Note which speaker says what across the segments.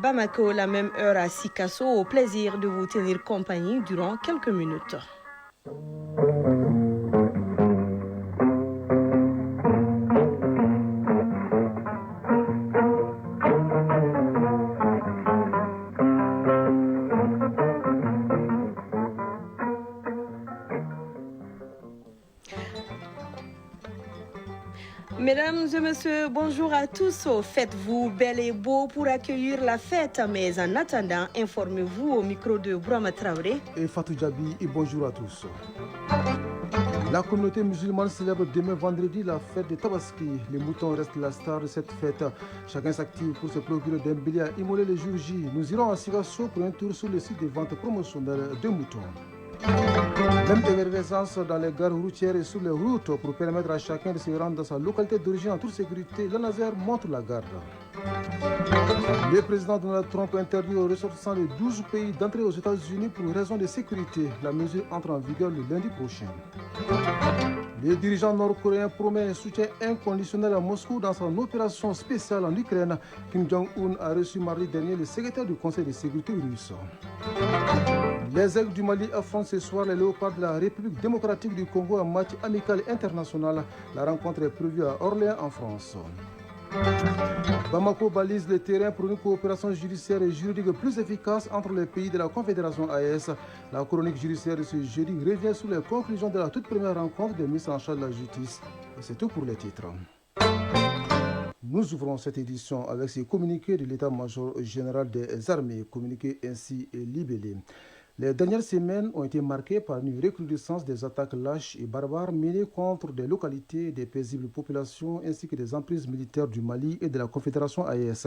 Speaker 1: Bamako, la même heure à Sikasso, au plaisir de vous tenir compagnie durant quelques minutes. Mesdames et messieurs, bonjour à tous. Faites-vous bel et beau pour accueillir la fête, mais en attendant, informez-vous au micro de Bourama Traoré
Speaker 2: et Fatou Djabi et bonjour à tous. La communauté musulmane célèbre demain vendredi la fête de Tabaski. Les moutons restent la star de cette fête. Chacun s'active pour se procurer d'un bélier à immoler le jour J. Nous irons à Sikasso pour un tour sur le site de vente promotionnelle de moutons. Même effervescence dans les gares routières et sur les routes pour permettre à chacun de se rendre dans sa localité d'origine en toute sécurité. L'ANASER montre la garde. Le président Donald Trump interdit aux ressortissants de 12 pays d'entrer aux États-Unis pour raison de sécurité. La mesure entre en vigueur le lundi prochain. Le dirigeant nord-coréen promet un soutien inconditionnel à Moscou dans son opération spéciale en Ukraine. Kim Jong-un a reçu mardi dernier le secrétaire du Conseil de sécurité russe. Les aigles du Mali affrontent ce soir les léopards de la République démocratique du Congo en match amical international. La rencontre est prévue à Orléans en France. Bamako balise le terrain pour une coopération judiciaire et juridique plus efficace entre les pays de la Confédération AES. La chronique judiciaire de ce jeudi revient sur les conclusions de la toute première rencontre des ministres en charge de la justice. Et c'est tout pour les titres. Nous ouvrons cette édition avec ces communiqués de l'état-major général des armées, communiqués ainsi libellés. Les dernières semaines ont été marquées par une recrudescence des attaques lâches et barbares menées contre des localités, des paisibles populations ainsi que des emprises militaires du Mali et de la Confédération AES.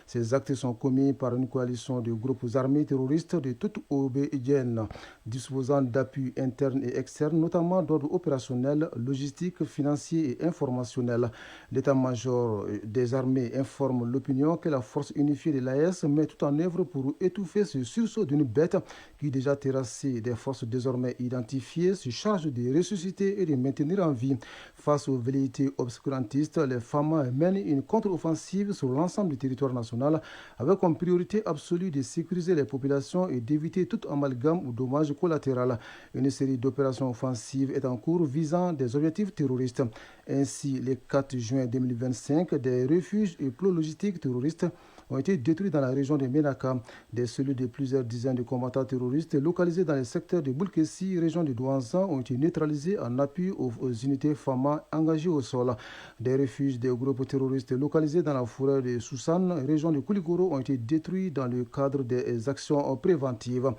Speaker 2: Ces actes sont commis par une coalition de groupes armés terroristes de toute obédienne, disposant d'appuis internes et externes, notamment d'ordre opérationnel, logistique, financier et informationnel. L'état-major des armées informe l'opinion que la force unifiée de l'AES met tout en œuvre pour étouffer ce sursaut d'une bête qui déjà terrassé des forces désormais identifiées, se charge de ressusciter et de maintenir en vie. Face aux velléités obscurantistes, les FAMA mènent une contre-offensive sur l'ensemble du territoire national avec comme priorité absolue de sécuriser les populations et d'éviter tout amalgame ou dommage collatéral. Une série d'opérations offensives est en cours visant des objectifs terroristes. Ainsi, le 4 juin 2025, des refuges et plots logistiques terroristes ont été détruits dans la région de Ménaka. Des cellules de plusieurs dizaines de combattants terroristes localisés dans les secteurs de Boulkessi, région de Douanza, ont été neutralisés en appui aux unités FAMA engagées au sol. Des refuges des groupes terroristes localisés dans la forêt de Soussane, région de Kouligoro, ont été détruits dans le cadre des actions préventives.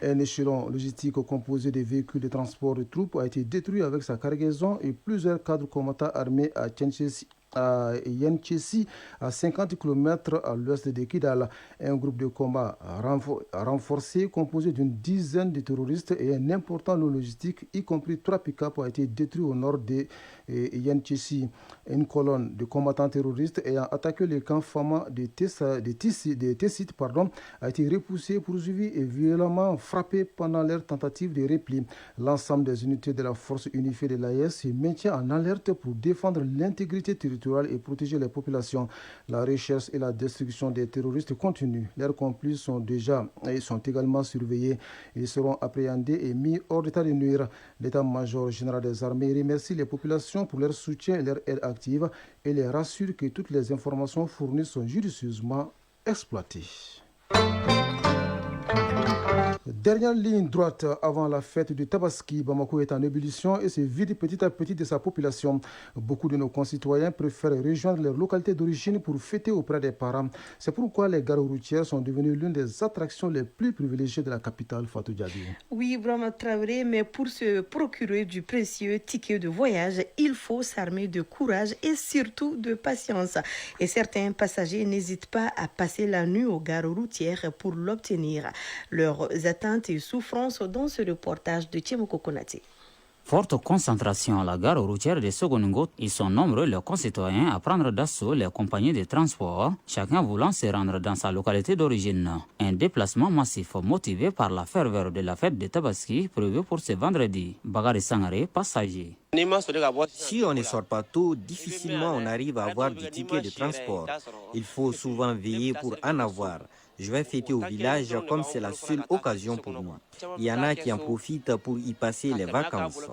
Speaker 2: Un échelon logistique composé de véhicules de transport de troupes a été détruit avec sa cargaison et plusieurs cadres combattants armés à Yenchesi, à 50 km à l'ouest de Kidal. Un groupe de combat renforcé composé d'une dizaine de terroristes et un important lot logistique, y compris 3 pick-up, a été détruit au nord de Yenchesi. Une colonne de combattants terroristes ayant attaqué le camp Fama de Tessit a été repoussée, poursuivie et violemment frappée pendant leur tentative de repli. L'ensemble des unités de la force unifiée de l'AES se maintient en alerte pour défendre l'intégrité territoriale et protéger les populations. La recherche et la destruction des terroristes continuent. Leurs complices sont également surveillés. Ils seront appréhendés et mis hors d'état de nuire. L'état-major général des armées remercie les populations pour leur soutien et leur aide active et les rassure que toutes les informations fournies sont judicieusement exploitées. Dernière ligne droite avant la fête du Tabaski, Bamako est en ébullition et se vide petit à petit de sa population. Beaucoup de nos concitoyens préfèrent rejoindre leur localité d'origine pour fêter auprès des parents. C'est pourquoi les gares routières sont devenues l'une des attractions les plus privilégiées de la capitale, Fatou Djabi.
Speaker 1: Oui, Bourama Traoré, mais pour se procurer du précieux ticket de voyage, il faut s'armer de courage et surtout de patience. Et certains passagers n'hésitent pas à passer la nuit aux gares routières pour l'obtenir. Leurs attentes et souffrances dans ce reportage de Tchemoko Konaté.
Speaker 3: Forte concentration à la gare routière de Sogoningo, ils sont nombreux les concitoyens à prendre d'assaut les compagnies de transport, chacun voulant se rendre dans sa localité d'origine. Un déplacement massif motivé par la ferveur de la fête de Tabaski prévue pour ce vendredi. Bagari Sangare, passager.
Speaker 4: Si on ne sort pas tôt, difficilement on arrive à avoir du ticket de transport. Il faut souvent veiller pour en avoir. Je vais fêter au village comme c'est la seule occasion pour nous. Il y en a qui en profitent pour y passer les vacances.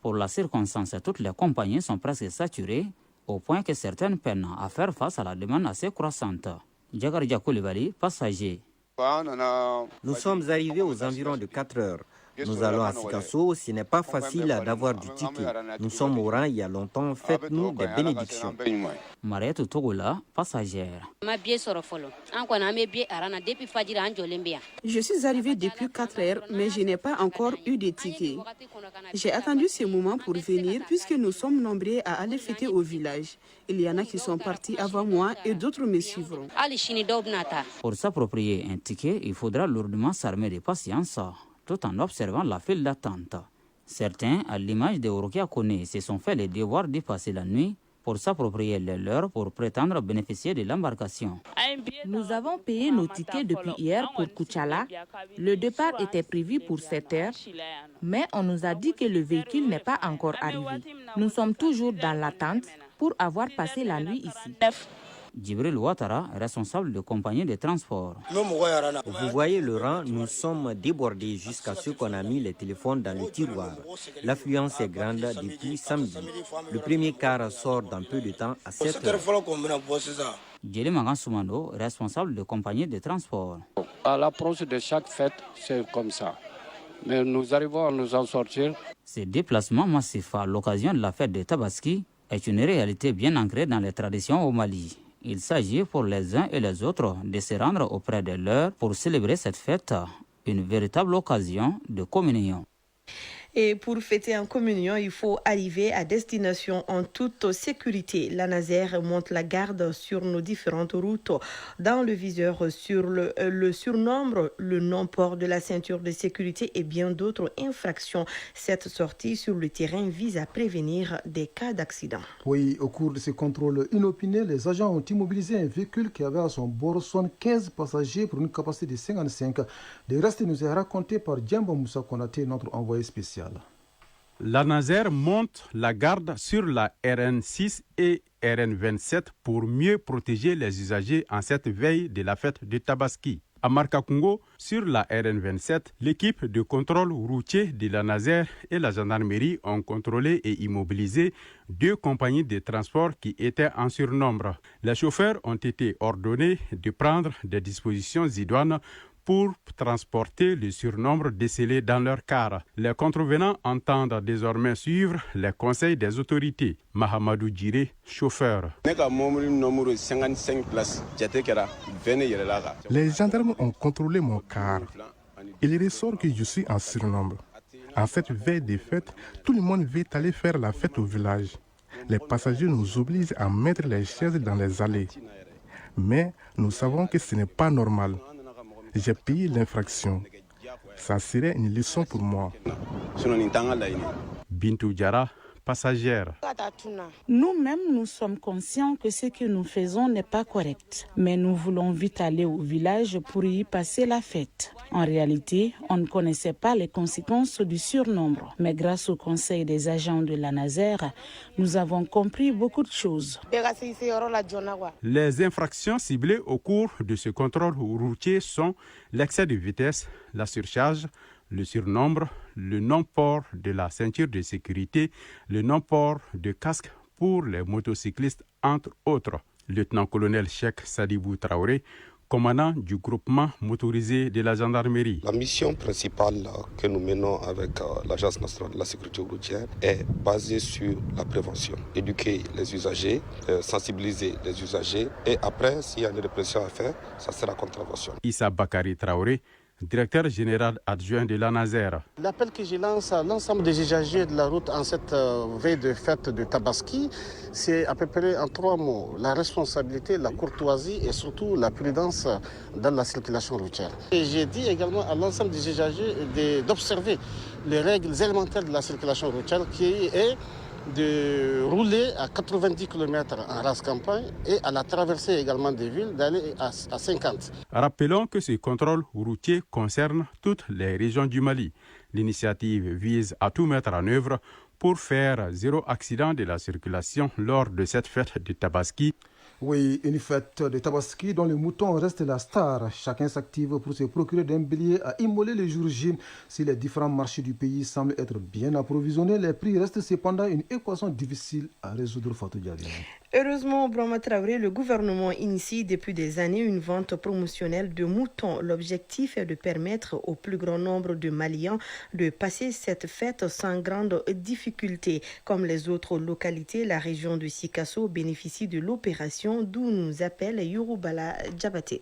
Speaker 3: Pour la circonstance, toutes les compagnies sont presque saturées, au point que certaines peinent à faire face à la demande assez croissante. Djagardia Koulibaly, passager.
Speaker 4: Nous sommes arrivés aux environs de 4 heures. Nous allons à Sikasso, ce n'est pas facile d'avoir du ticket. Nous sommes au rang il y a longtemps, faites-nous des bénédictions.
Speaker 3: Mariette Togola, passagère.
Speaker 5: Je suis arrivée depuis 4 heures, mais je n'ai pas encore eu de ticket. J'ai attendu ce moment pour venir puisque nous sommes nombreux à aller fêter au village. Il y en a qui sont partis avant moi et d'autres me suivront.
Speaker 3: Pour s'approprier un ticket, il faudra lourdement s'armer de patience, tout en observant la file d'attente. Certains, à l'image de Orokia Kone, se sont fait le devoir d'y passer la nuit pour s'approprier les leurs pour prétendre bénéficier de l'embarcation.
Speaker 6: Nous avons payé nos tickets depuis hier pour Kuchala. Le départ était prévu pour 7 heures, mais on nous a dit que le véhicule n'est pas encore arrivé. Nous sommes toujours dans l'attente pour avoir passé la nuit ici.
Speaker 3: Djibril Ouattara, responsable de compagnie de transport.
Speaker 4: Vous voyez le rang, nous sommes débordés jusqu'à ce qu'on a mis les téléphones dans le tiroir. L'affluence est grande depuis samedi. Le premier car sort dans peu de temps à 7 heures.
Speaker 3: Djeli Magan Soumano, responsable de compagnie de transport.
Speaker 7: À l'approche de chaque fête, c'est comme ça. Mais nous arrivons à nous en sortir.
Speaker 3: Ce déplacement massif à l'occasion de la fête de Tabaski est une réalité bien ancrée dans les traditions au Mali. Il s'agit pour les uns et les autres de se rendre auprès de leurs pour célébrer cette fête, une véritable occasion de communion.
Speaker 1: Et pour fêter en communion, il faut arriver à destination en toute sécurité. La Nazaire monte la garde sur nos différentes routes. Dans le viseur, sur le surnombre, le non-port de la ceinture de sécurité et bien d'autres infractions. Cette sortie sur le terrain vise à prévenir des cas d'accident.
Speaker 2: Oui, au cours de ces contrôles inopinés, les agents ont immobilisé un véhicule qui avait à son bord 75 passagers pour une capacité de 55. Le reste nous est raconté par Djamba Moussa Konaté, notre envoyé spécial.
Speaker 8: La Nazaire monte la garde sur la RN6 et RN27 pour mieux protéger les usagers en cette veille de la fête de Tabaski. À Markakungo, sur la RN27, l'équipe de contrôle routier de la Nazaire et la gendarmerie ont contrôlé et immobilisé 2 compagnies de transport qui étaient en surnombre. Les chauffeurs ont été ordonnés de prendre des dispositions idoines pour transporter le surnombre décelé dans leur car. Les contrevenants entendent désormais suivre les conseils des autorités. Mahamadou Djiré, chauffeur.
Speaker 9: Les gendarmes ont contrôlé mon car. Il ressort que je suis en surnombre. En cette veille des fêtes, tout le monde veut aller faire la fête au village. Les passagers nous obligent à mettre les chaises dans les allées. Mais nous savons que ce n'est pas normal. J'ai payé l'infraction. Ça serait une leçon pour moi.
Speaker 8: Bintou Diara, passagère.
Speaker 6: Nous-mêmes, nous sommes conscients que ce que nous faisons n'est pas correct. Mais nous voulons vite aller au village pour y passer la fête. En réalité, on ne connaissait pas les conséquences du surnombre. Mais grâce au conseil des agents de la Nazaire, nous avons compris beaucoup de choses.
Speaker 8: Les infractions ciblées au cours de ce contrôle routier sont l'excès de vitesse, la surcharge, le surnombre, le non-port de la ceinture de sécurité, le non-port de casque pour les motocyclistes, entre autres. Lieutenant-colonel Cheikh Sadibou Traoré, commandant du groupement motorisé de la gendarmerie.
Speaker 10: La mission principale que nous menons avec l'Agence nationale de la sécurité routière est basée sur la prévention. Éduquer les usagers, sensibiliser les usagers et après, s'il y a une répression à faire, ça sera contravention.
Speaker 8: Issa Bakari Traoré, directeur général adjoint de la Nazaire.
Speaker 11: L'appel que je lance à l'ensemble des usagers de la route en cette veille de fête de Tabaski, c'est à peu près en 3 mots. La responsabilité, la courtoisie et surtout la prudence dans la circulation routière. Et j'ai dit également à l'ensemble des usagers d'observer les règles élémentaires de la circulation routière qui est de rouler à 90 km en race campagne et à la traversée également des villes d'aller à 50.
Speaker 8: Rappelons que ce contrôle routier concerne toutes les régions du Mali. L'initiative vise à tout mettre en œuvre pour faire 0 accident de la circulation lors de cette fête de Tabaski.
Speaker 2: Oui, une fête de Tabaski dont le mouton reste la star. Chacun s'active pour se procurer d'un bélier à immoler le jour J. Si les différents marchés du pays semblent être bien approvisionnés, les prix restent cependant une équation difficile à résoudre, Fatou Diallo.
Speaker 1: Heureusement, Brahma Traoré, le gouvernement initie depuis des années une vente promotionnelle de moutons. L'objectif est de permettre au plus grand nombre de Maliens de passer cette fête sans grande difficulté. Comme les autres localités, la région de Sikasso bénéficie de l'opération d'où nous appelle Yorubala Djabaté.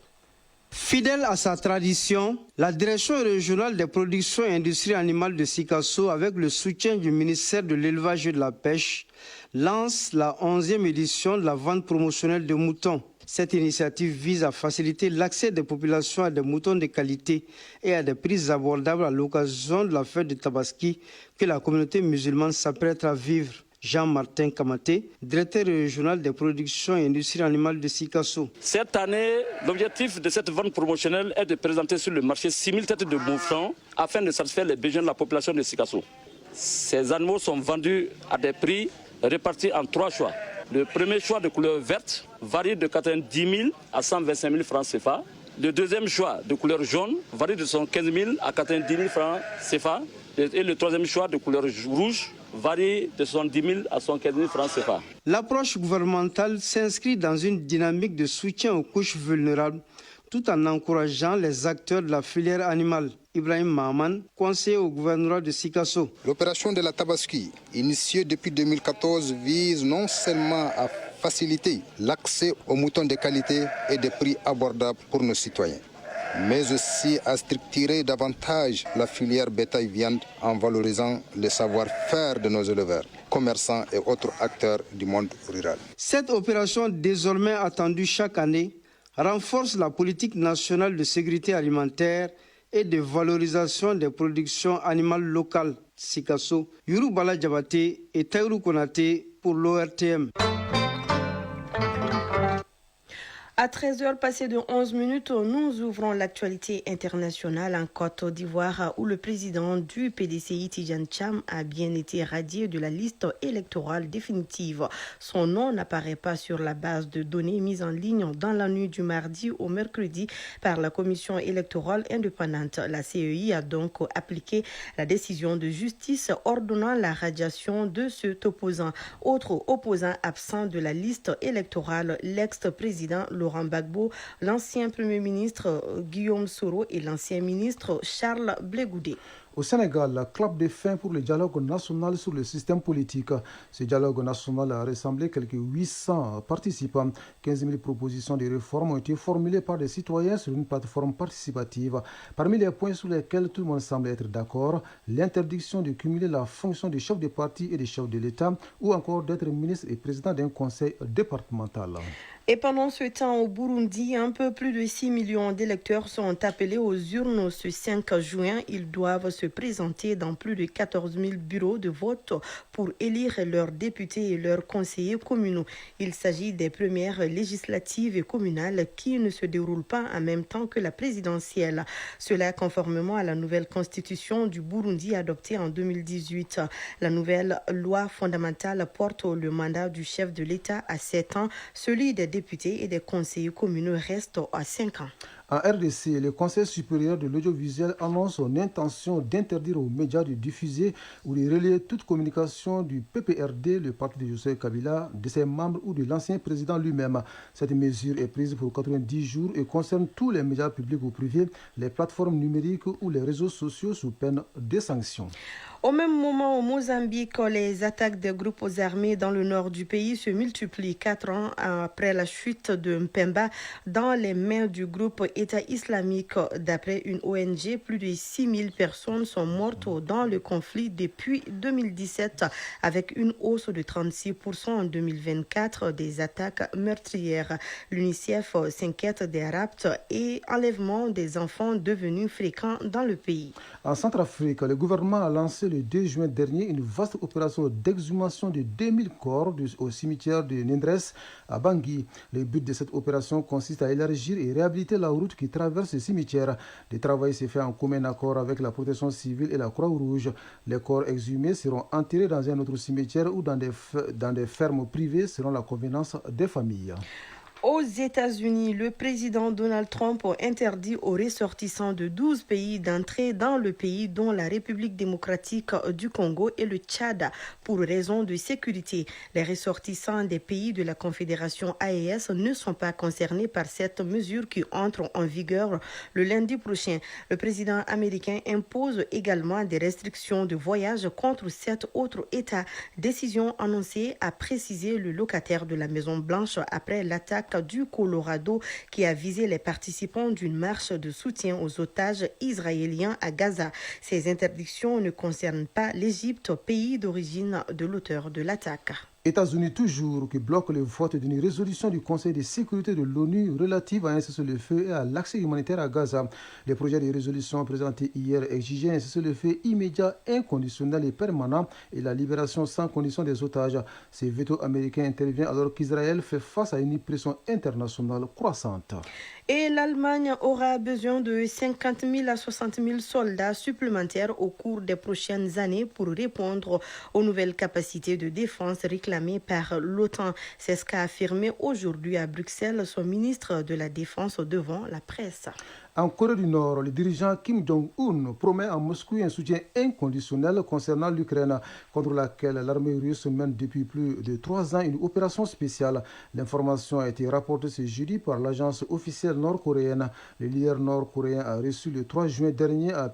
Speaker 12: Fidèle à sa tradition, la Direction régionale des productions et industries animales de Sikasso, avec le soutien du ministère de l'Élevage et de la Pêche, lance la 11e édition de la vente promotionnelle de moutons. Cette initiative vise à faciliter l'accès des populations à des moutons de qualité et à des prix abordables à l'occasion de la fête de Tabaski que la communauté musulmane s'apprête à vivre. Jean-Martin Kamaté, directeur régional des productions et industries animales de Sikasso.
Speaker 13: Cette année, l'objectif de cette vente promotionnelle est de présenter sur le marché 6 000 têtes de moutons afin de satisfaire les besoins de la population de Sikasso. Ces animaux sont vendus à des prix répartis en 3 choix. Le premier choix de couleur verte varie de 90 000 à 125 000 francs CFA. Le deuxième choix de couleur jaune varie de 115 000 à 90 000 francs CFA. Et le troisième choix de couleur rouge varie de 70 000 à 115 000 francs CFA.
Speaker 12: L'approche gouvernementale s'inscrit dans une dynamique de soutien aux couches vulnérables tout en encourageant les acteurs de la filière animale. Ibrahim Mahaman, conseiller au gouvernorat de Sikasso.
Speaker 14: L'opération de la Tabaski, initiée depuis 2014, vise non seulement à faciliter l'accès aux moutons de qualité et des prix abordables pour nos citoyens, mais aussi à structurer davantage la filière bétail-viande en valorisant le savoir-faire de nos éleveurs, commerçants et autres acteurs du monde rural.
Speaker 12: Cette opération, désormais attendue chaque année, renforce la politique nationale de sécurité alimentaire et de valorisation des productions animales locales. Sikasso, Yorubala Djabaté et Taïrou Konaté pour l'ORTM.
Speaker 1: À 13h passées de 11 minutes, nous ouvrons l'actualité internationale en Côte d'Ivoire où le président du PDCI, Tidjane Thiam, a bien été radié de la liste électorale définitive. Son nom n'apparaît pas sur la base de données mise en ligne dans la nuit du mardi au mercredi par la commission électorale indépendante. La CEI a donc appliqué la décision de justice ordonnant la radiation de cet opposant. Autre opposant absent de la liste électorale, l'ex-président Laurent Gbagbo, l'ancien Premier ministre Guillaume Soro et l'ancien ministre Charles Blé Goudé.
Speaker 2: Au Sénégal, la clap de fin pour le dialogue national sur le système politique. Ce dialogue national a rassemblé quelques 800 participants. 15 000 propositions de réforme ont été formulées par des citoyens sur une plateforme participative. Parmi les points sur lesquels tout le monde semble être d'accord, l'interdiction de cumuler la fonction de chef de parti et de chef de l'État ou encore d'être ministre et président d'un conseil départemental.
Speaker 1: Et pendant ce temps, au Burundi, un peu plus de 6 millions d'électeurs sont appelés aux urnes ce 5 juin. Ils doivent se présenter dans plus de 14 000 bureaux de vote pour élire leurs députés et leurs conseillers communaux. Il s'agit des premières législatives et communales qui ne se déroulent pas en même temps que la présidentielle. Cela conformément à la nouvelle constitution du Burundi adoptée en 2018. La nouvelle loi fondamentale porte le mandat du chef de l'État à 7 ans, celui des députés et des conseillers communaux reste à 5 ans.
Speaker 2: En RDC, le Conseil supérieur de l'audiovisuel annonce son intention d'interdire aux médias de diffuser ou de relayer toute communication du PPRD, le parti de Joseph Kabila, de ses membres ou de l'ancien président lui-même. Cette mesure est prise pour 90 jours et concerne tous les médias publics ou privés, les plateformes numériques ou les réseaux sociaux sous peine de sanctions.
Speaker 1: Au même moment, au Mozambique, les attaques des groupes armés dans le nord du pays se multiplient 4 ans après la chute de Mpemba dans les mains du groupe État islamique. D'après une ONG, plus de 6 000 personnes sont mortes dans le conflit depuis 2017, avec une hausse de 36% en 2024 des attaques meurtrières. L'UNICEF s'inquiète des rapts et enlèvements des enfants devenus fréquents dans le pays.
Speaker 2: En Centrafrique, le gouvernement a lancé le 2 juin dernier une vaste opération d'exhumation de 2000 corps au cimetière de Nendres à Bangui. Le but de cette opération consiste à élargir et réhabiliter la route qui traverse ce cimetière. Le travail s'est fait en commun accord avec la protection civile et la Croix-Rouge. Les corps exhumés seront enterrés dans un autre cimetière ou dans des fermes privées selon la convenance des familles.
Speaker 1: Aux États-Unis, le président Donald Trump a interdit aux ressortissants de 12 pays d'entrer dans le pays, dont la République démocratique du Congo et le Tchad, pour raison de sécurité. Les ressortissants des pays de la Confédération AES ne sont pas concernés par cette mesure qui entre en vigueur le lundi prochain. Le président américain impose également des restrictions de voyage contre 7 autres États. Décision annoncée, a précisé le locataire de la Maison-Blanche après l'attaque du Colorado qui a visé les participants d'une marche de soutien aux otages israéliens à Gaza. Ces interdictions ne concernent pas l'Égypte, pays d'origine de l'auteur de l'attaque.
Speaker 2: États-Unis toujours, qui bloque le vote d'une résolution du Conseil de sécurité de l'ONU relative à un cessez-le-feu et à l'accès humanitaire à Gaza. Le projet de résolution présenté hier exigeait un cessez-le-feu immédiat, inconditionnel et permanent et la libération sans condition des otages. Ce veto américain intervient alors qu'Israël fait face à une pression internationale croissante.
Speaker 1: Et l'Allemagne aura besoin de 50 000 à 60 000 soldats supplémentaires au cours des prochaines années pour répondre aux nouvelles capacités de défense réclamées par l'OTAN. C'est ce qu'a affirmé aujourd'hui à Bruxelles son ministre de la Défense devant la presse.
Speaker 2: En Corée du Nord, le dirigeant Kim Jong-un promet à Moscou un soutien inconditionnel concernant l'Ukraine, contre laquelle l'armée russe mène depuis plus de 3 ans une opération spéciale. L'information a été rapportée ce jeudi par l'agence officielle nord-coréenne. Le leader nord-coréen a reçu le 3 juin dernier à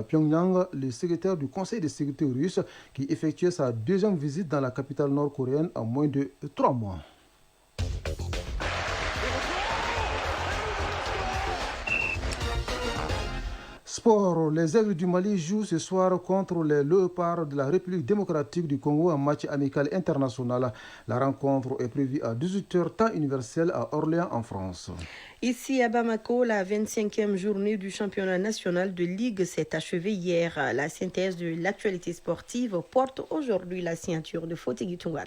Speaker 2: Pyongyang le secrétaire du Conseil de sécurité russe qui effectuait sa deuxième visite dans la capitale nord-coréenne en moins de 3 mois. Sport, les Aigles du Mali jouent ce soir contre les Léopards de la République démocratique du Congo en match amical international. La rencontre est prévue à 18h temps universel à Orléans en France.
Speaker 1: Ici à Bamako, la 25e journée du championnat national de Ligue s'est achevée hier. La synthèse de l'actualité sportive porte aujourd'hui la signature de Fotigi Tungara.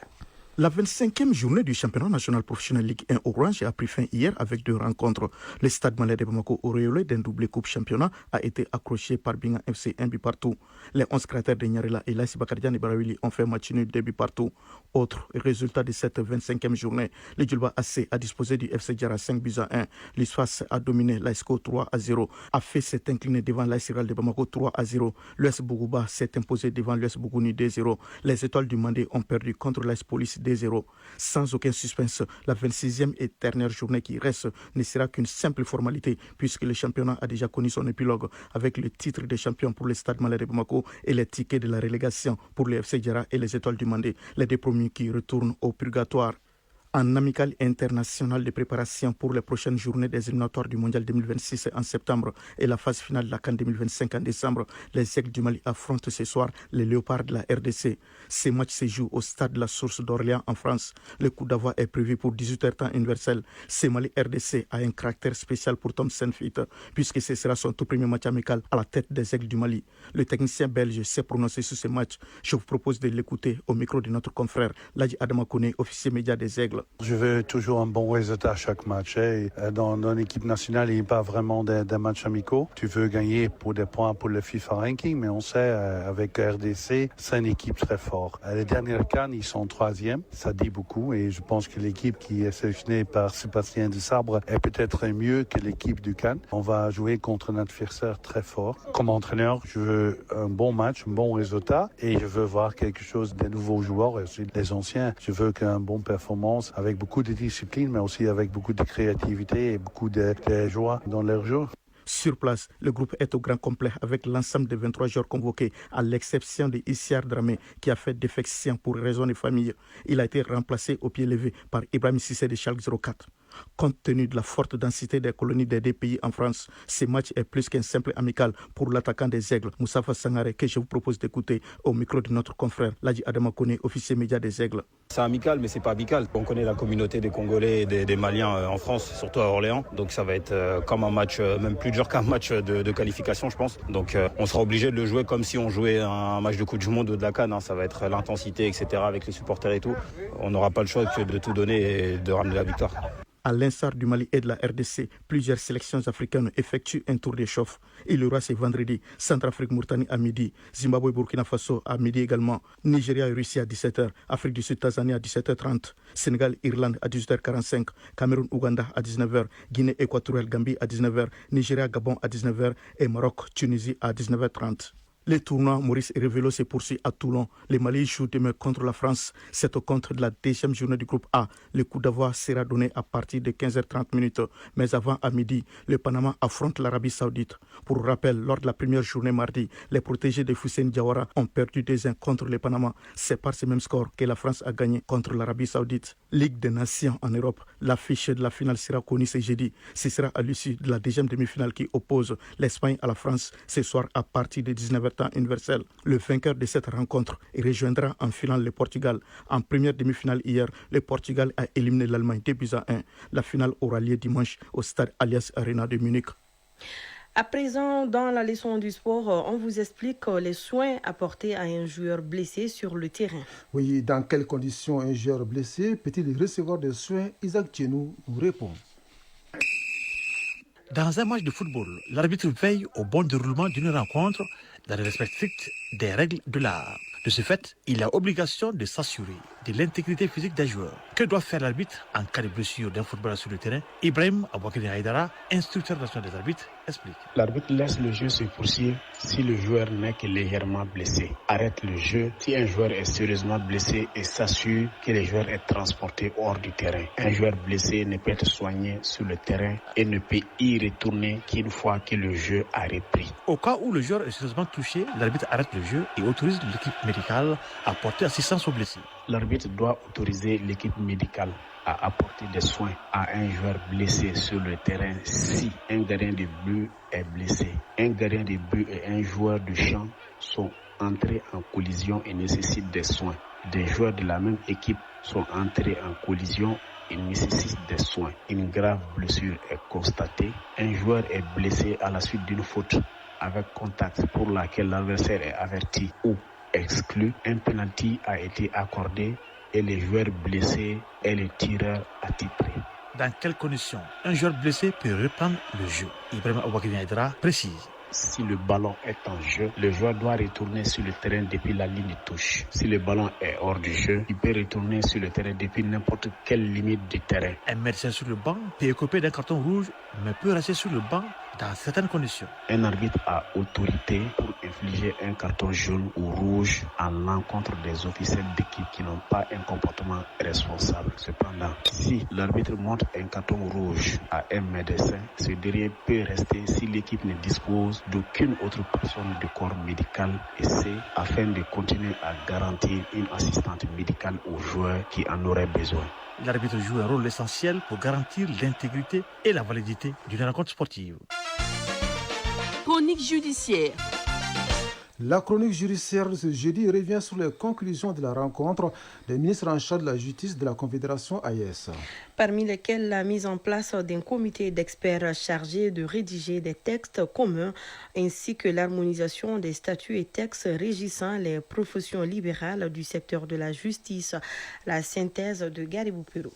Speaker 15: La 25e journée du championnat national professionnel Ligue 1 Orange a pris fin hier avec 2 rencontres. Le Stade Malais de Bamako, auréolé d'un doublé coupe championnat, a été accroché par Binga FC 1 but partout. Les 11 cratères de Nyarela et Laïsi Bakardian et Barawili ont fait match nul 2 buts partout. Autre résultat de cette 25e journée, le Djulba AC a disposé du FC Djara 5 buts à 1. L'ISFAS a dominé l'ASCO 3-0. AFE s'est incliné devant l'ASIRAL de Bamako 3-0. L'US Bougouba s'est imposé devant l'US Bougouni 2-0. Les Étoiles du Mandé ont perdu contre l'AS Police 2-0. Sans aucun suspense, la 26e et dernière journée qui reste ne sera qu'une simple formalité puisque le championnat a déjà connu son épilogue avec le titre de champion pour le Stade Malais de Bamako et les tickets de la relégation pour les FC Djara et les Étoiles du Mandé, les deux premiers qui retournent au purgatoire. En amical international de préparation pour les prochaines journées des éliminatoires du Mondial 2026 en septembre et la phase finale de la CAN 2025 en décembre, les Aigles du Mali affrontent ce soir les Léopards de la RDC. Ces matchs se jouent au stade de la Source d'Orléans en France. Le coup d'envoi est prévu pour 18h temps universel. Ce Mali RDC a un caractère spécial pour Tom Senfit puisque ce sera son tout premier match amical à la tête des Aigles du Mali. Le technicien belge s'est prononcé sur ce match. Je vous propose de l'écouter au micro de notre confrère Ladji Adama Kone, officier média des Aigles.
Speaker 16: Je veux toujours un bon résultat à chaque match. Et dans l'équipe nationale, il n'y a pas vraiment des matchs amicaux. Tu veux gagner pour des points pour le FIFA Ranking, mais on sait avec RDC, c'est une équipe très forte. Les dernières CAN, ils sont 3e. Ça dit beaucoup et je pense que l'équipe qui est sélectionnée par Sébastien Desabre est peut-être mieux que l'équipe du CAN. On va jouer contre un adversaire très fort. Comme entraîneur, je veux un bon match, un bon résultat et je veux voir quelque chose des nouveaux joueurs et aussi des anciens. Je veux qu'une bonne performance avec beaucoup de discipline, mais aussi avec beaucoup de créativité et beaucoup de joie dans leur jeu.
Speaker 15: Sur place, le groupe est au grand complet avec l'ensemble des 23 joueurs convoqués, à l'exception de Issiar Dramé qui a fait défection pour raison de famille. Il a été remplacé au pied levé par Ibrahim Sissé de Schalke 04. Compte tenu de la forte densité des colonies des deux pays en France, ce match est plus qu'un simple amical pour l'attaquant des Aigles, Moussafa Sangaré, que je vous propose d'écouter au micro de notre confrère Ladji Adama Kone, officier média des Aigles.
Speaker 17: C'est amical, mais c'est pas amical. On connaît la communauté des Congolais et des Maliens en France, surtout à Orléans. Donc ça va être comme un match, même plus dur qu'un match de qualification, je pense. Donc on sera obligé de le jouer comme si on jouait un match de Coupe du Monde ou de la CAN. Ça va être l'intensité, etc. avec les supporters et tout. On n'aura pas le choix que de tout donner et de ramener la victoire.
Speaker 15: À l'instar du Mali et de la RDC, plusieurs sélections africaines effectuent un tour d'échauffe. Il y aura ce vendredi Centrafrique-Mauritanie à midi, Zimbabwe-Burkina Faso à midi également, Nigeria et Russie à 17h, Afrique du Sud-Tanzanie à 17h30, Sénégal-Irlande à 18h45, Cameroun-Ouganda à 19h, Guinée-Équatoriale-Gambie à 19h, Nigeria-Gabon à 19h et Maroc-Tunisie à 19h30. Le tournoi Maurice Révélo se poursuit à Toulon. Le Mali joue demain contre la France. C'est au compte de la deuxième journée du groupe A. Le coup d'envoi sera donné à partir de 15h30. Mais avant, à midi, le Panama affronte l'Arabie Saoudite. Pour rappel, lors de la première journée mardi, les protégés de Houssine Diawara ont perdu 2-1 contre le Panama. C'est par ce même score que la France a gagné contre l'Arabie Saoudite. Ligue des Nations en Europe. L'affiche de la finale sera connue ce jeudi. Ce sera à l'issue de la deuxième demi-finale qui oppose l'Espagne à la France ce soir à partir de 19h temps universel. Le vainqueur de cette rencontre rejoindra en finale le Portugal. En première demi-finale hier, le Portugal a éliminé l'Allemagne 2-1. La finale aura lieu dimanche au stade Allianz Arena de Munich.
Speaker 1: À présent, dans la leçon du sport, on vous explique les soins apportés à un joueur blessé sur le terrain.
Speaker 2: Oui, dans quelles conditions un joueur blessé peut-il recevoir des soins? Isaac Tchenou nous répond.
Speaker 18: Dans un match de football, l'arbitre veille au bon déroulement d'une rencontre dans le respect strict des règles de l'art. De ce fait, il a obligation de s'assurer de l'intégrité physique d'un joueur. Que doit faire l'arbitre en cas de blessure d'un footballeur sur le terrain? Ibrahim Aboukine Haïdara, instructeur national des arbitres, explique.
Speaker 19: L'arbitre laisse le jeu se poursuivre si le joueur n'est que légèrement blessé. Arrête le jeu si un joueur est sérieusement blessé et s'assure que le joueur est transporté hors du terrain. Un joueur blessé ne peut être soigné sur le terrain et ne peut y retourner qu'une fois que le jeu a repris.
Speaker 18: Au cas où le joueur est sérieusement touché, l'arbitre arrête le jeu et autorise l'équipe médicale à porter assistance aux blessés.
Speaker 19: L'arbitre doit autoriser l'équipe médicale à apporter des soins à un joueur blessé sur le terrain si un gardien de but est blessé. Un gardien de but et un joueur de champ sont entrés en collision et nécessitent des soins. Des joueurs de la même équipe sont entrés en collision et nécessitent des soins. Une grave blessure est constatée. Un joueur est blessé à la suite d'une faute avec contact pour laquelle l'adversaire est averti ou exclu. Un penalty a été accordé et les joueurs blessés et les tireurs attitrés.
Speaker 18: Dans quelles conditions un joueur blessé peut reprendre le jeu? Ibrahim Aboukine Haïdara précise.
Speaker 19: Si le ballon est en jeu, le joueur doit retourner sur le terrain depuis la ligne de touche. Si le ballon est hors du jeu, il peut retourner sur le terrain depuis n'importe quelle limite du terrain.
Speaker 18: Un médecin sur le banc peut écoper d'un carton rouge, mais peut rester sur le banc dans certaines conditions.
Speaker 19: Un arbitre a autorité pour infliger un carton jaune ou rouge à l'encontre des officiels d'équipe qui n'ont pas un comportement responsable. Cependant, si l'arbitre montre un carton rouge à un médecin, ce dernier peut rester si l'équipe ne dispose d'aucune autre personne du corps médical, et c'est afin de continuer à garantir une assistance médicale aux joueurs qui en auraient besoin.
Speaker 18: L'arbitre joue un rôle essentiel pour garantir l'intégrité et la validité d'une rencontre sportive.
Speaker 5: Chronique judiciaire.
Speaker 2: La chronique judiciaire de ce jeudi revient sur les conclusions de la rencontre des ministres en charge de la justice de la Confédération AES.
Speaker 1: Parmi lesquels la mise en place d'un comité d'experts chargé de rédiger des textes communs ainsi que l'harmonisation des statuts et textes régissant les professions libérales du secteur de la justice. La synthèse de Garibou Pero.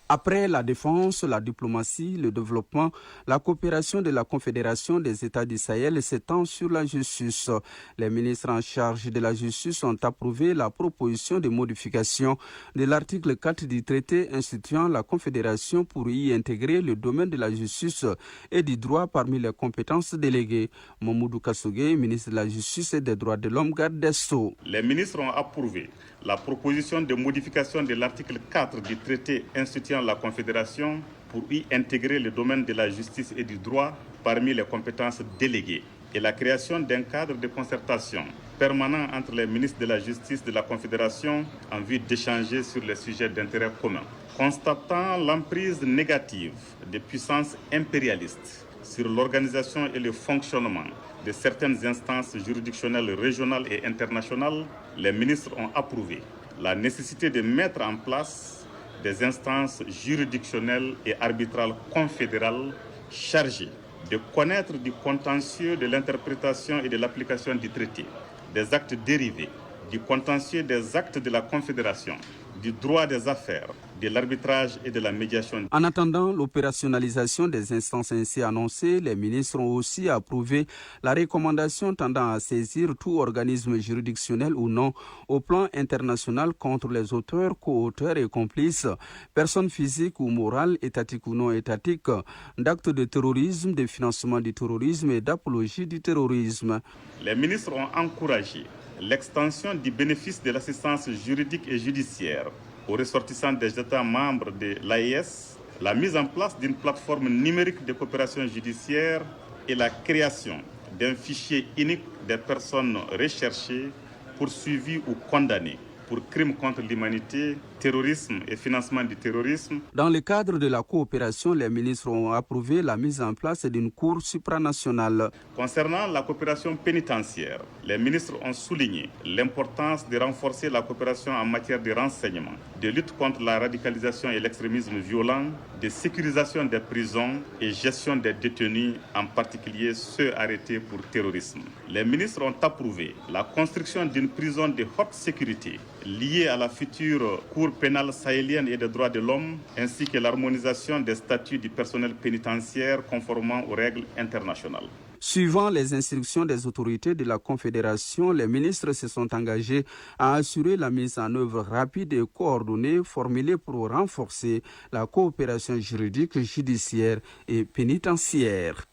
Speaker 20: Après la défense, la diplomatie, le développement, la coopération de la Confédération des États du Sahel s'étend sur la justice. Les ministres en charge de la justice ont approuvé la proposition de modification de l'article 4 du traité instituant la Confédération pour y intégrer le domaine de la justice et du droit parmi les compétences déléguées. Mamoudou Kassogé, ministre de la Justice et des Droits de l'Homme, garde des Sceaux.
Speaker 21: Les ministres ont approuvé la proposition de modification de l'article 4 du traité instituant la Confédération pour y intégrer le domaine de la justice et du droit parmi les compétences déléguées et la création d'un cadre de concertation permanent entre les ministres de la Justice de la Confédération en vue d'échanger sur les sujets d'intérêt commun. Constatant l'emprise négative des puissances impérialistes sur l'organisation et le fonctionnement de certaines instances juridictionnelles régionales et internationales, les ministres ont approuvé la nécessité de mettre en place des instances juridictionnelles et arbitrales confédérales chargées de connaître du contentieux de l'interprétation et de l'application du traité, des actes dérivés, du contentieux des actes de la Confédération, du droit des affaires, de l'arbitrage et de la médiation.
Speaker 20: En attendant l'opérationnalisation des instances ainsi annoncées, les ministres ont aussi approuvé la recommandation tendant à saisir tout organisme juridictionnel ou non au plan international contre les auteurs, co-auteurs et complices, personnes physiques ou morales, étatiques ou non étatiques, d'actes de terrorisme, de financement du terrorisme et d'apologie du terrorisme.
Speaker 21: Les ministres ont encouragé l'extension du bénéfice de l'assistance juridique et judiciaire aux ressortissants des États membres de l'AES, la mise en place d'une plateforme numérique de coopération judiciaire et la création d'un fichier unique des personnes recherchées, poursuivies ou condamnées pour crimes contre l'humanité, terrorisme et financement du terrorisme.
Speaker 20: Dans le cadre de la coopération, les ministres ont approuvé la mise en place d'une cour supranationale.
Speaker 21: Concernant la coopération pénitentiaire, les ministres ont souligné l'importance de renforcer la coopération en matière de renseignement, de lutte contre la radicalisation et l'extrémisme violent, de sécurisation des prisons et gestion des détenus, en particulier ceux arrêtés pour terrorisme. Les ministres ont approuvé la construction d'une prison de haute sécurité liée à la future Cour pénale sahélienne et des droits de l'homme, ainsi que l'harmonisation des statuts du personnel pénitentiaire conformément aux règles internationales.
Speaker 20: Suivant les instructions des autorités de la Confédération, les ministres se sont engagés à assurer la mise en œuvre rapide et coordonnée formulée pour renforcer la coopération juridique, judiciaire et pénitentiaire.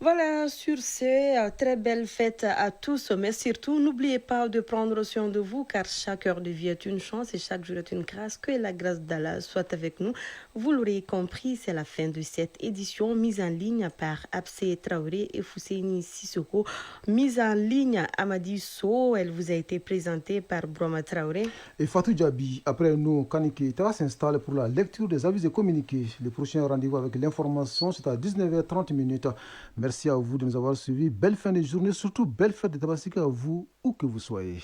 Speaker 1: Voilà, sur ce, très belle fête à tous, mais surtout, n'oubliez pas de prendre soin de vous, car chaque heure de vie est une chance et chaque jour est une grâce. Que la grâce d'Allah soit avec nous. Vous l'aurez compris, c'est la fin de cette édition, mise en ligne par Absé Traoré et Fousseini Sissoko. Mise en ligne Amadi So, elle vous a été présentée par Broma Traoré.
Speaker 2: Et Fatou Djabi, après nous, Kaniketa s'installe pour la lecture des avis et communiqués. Le prochain rendez-vous avec l'information, c'est à 19h30. Merci à vous de nous avoir suivis. Belle fin de journée, surtout belle fête de Tabaski à vous, où que vous soyez.